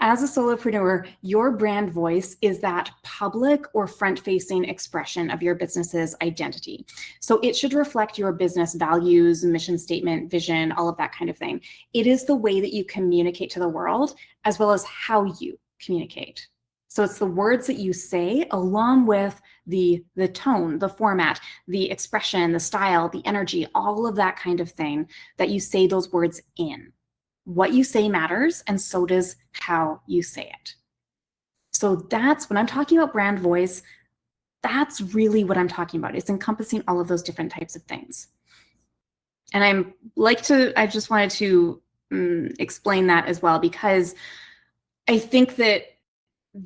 As a solopreneur, your brand voice is that public or front-facing expression of your business's identity. So it should reflect your business values, mission statement, vision, all of that kind of thing. It is the way that you communicate to the world, as well as how you communicate. So it's the words that you say along with the tone, the format, the expression, the style, the energy, all of that kind of thing that you say those words in. What you say matters, and so does how you say it. So that's when I'm talking about brand voice, that's really what I'm talking about. It's encompassing all of those different types of things. And I just wanted to explain that as well, because I think that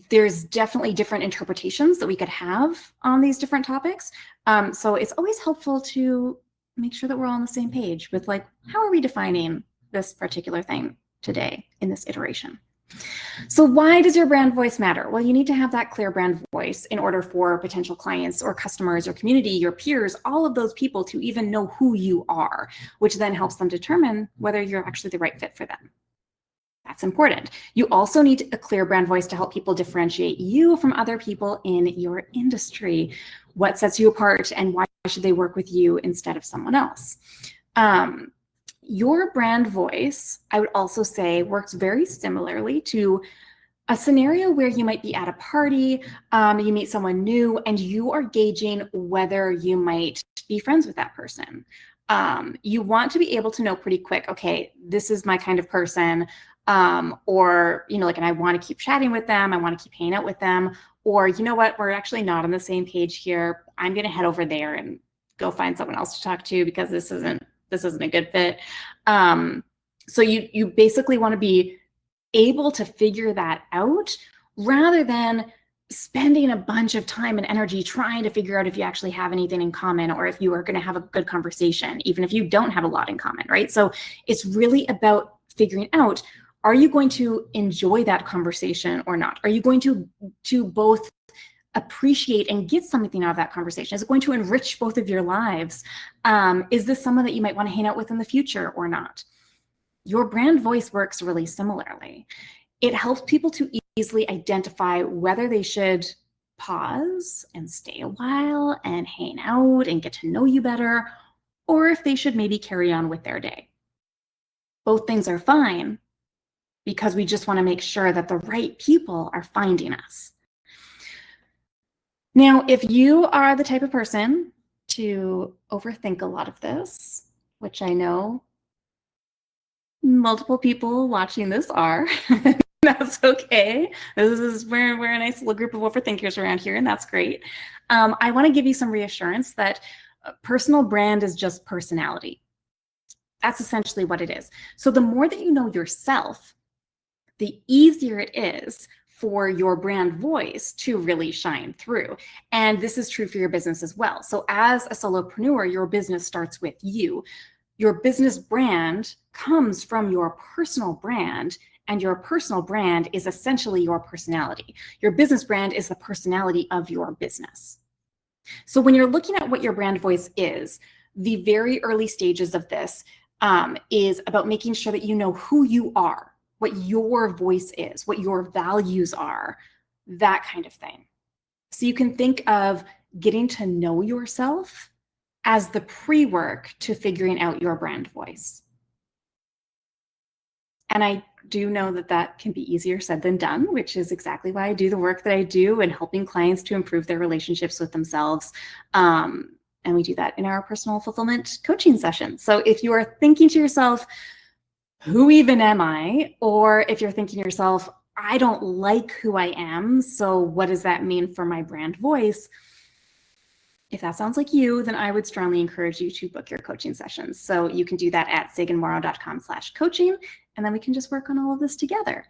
there's definitely different interpretations that we could have on these different topics. So it's always helpful to make sure that we're all on the same page with, like, how are we defining this particular thing today in this iteration? So why does your brand voice matter? Well, you need to have that clear brand voice in order for potential clients or customers or community, your peers, all of those people to even know who you are, which then helps them determine whether you're actually the right fit for them. That's important. You also need a clear brand voice to help people differentiate you from other people in your industry. What sets you apart, and why should they work with you instead of someone else? Your brand voice, I would also say, works very similarly to a scenario where you might be at a party, you meet someone new, and you are gauging whether you might be friends with that person. You want to be able to know pretty quick, okay, this is my kind of person, or, you know, like, and I want to keep chatting with them, I want to keep hanging out with them, or, you know what, we're actually not on the same page here. I'm going to head over there and go find someone else to talk to because this isn't a good fit. So you basically want to be able to figure that out rather than spending a bunch of time and energy trying to figure out if you actually have anything in common, or if you are going to have a good conversation, even if you don't have a lot in common, right? So it's really about figuring out, are you going to enjoy that conversation or not? Are you going to both appreciate and get something out of that conversation? Is it going to enrich both of your lives? Is this someone that you might want to hang out with in the future or not? Your brand voice works really similarly. It helps people to easily identify whether they should pause and stay a while and hang out and get to know you better, or if they should maybe carry on with their day. Both things are fine, because we just want to make sure that the right people are finding us. Now, if you are the type of person to overthink a lot of this, which I know multiple people watching this are, that's okay. We're a nice little group of overthinkers around here, and that's great. I want to give you some reassurance that personal brand is just personality. That's essentially what it is. So the more that you know yourself, the easier it is for your brand voice to really shine through. And this is true for your business as well. So as a solopreneur, your business starts with you. Your business brand comes from your personal brand, and your personal brand is essentially your personality. Your business brand is the personality of your business. So when you're looking at what your brand voice is, the very early stages of this is about making sure that you know who you are, what your voice is, what your values are, that kind of thing. So you can think of getting to know yourself as the pre-work to figuring out your brand voice. And I do know that that can be easier said than done, which is exactly why I do the work that I do and helping clients to improve their relationships with themselves. And we do that in our personal fulfillment coaching sessions. So if you are thinking to yourself, who even am I? Or if you're thinking to yourself, I don't like who I am, so what does that mean for my brand voice? If that sounds like you, then I would strongly encourage you to book your coaching sessions. So you can do that at saganmorrow.com/coaching, and then we can just work on all of this together.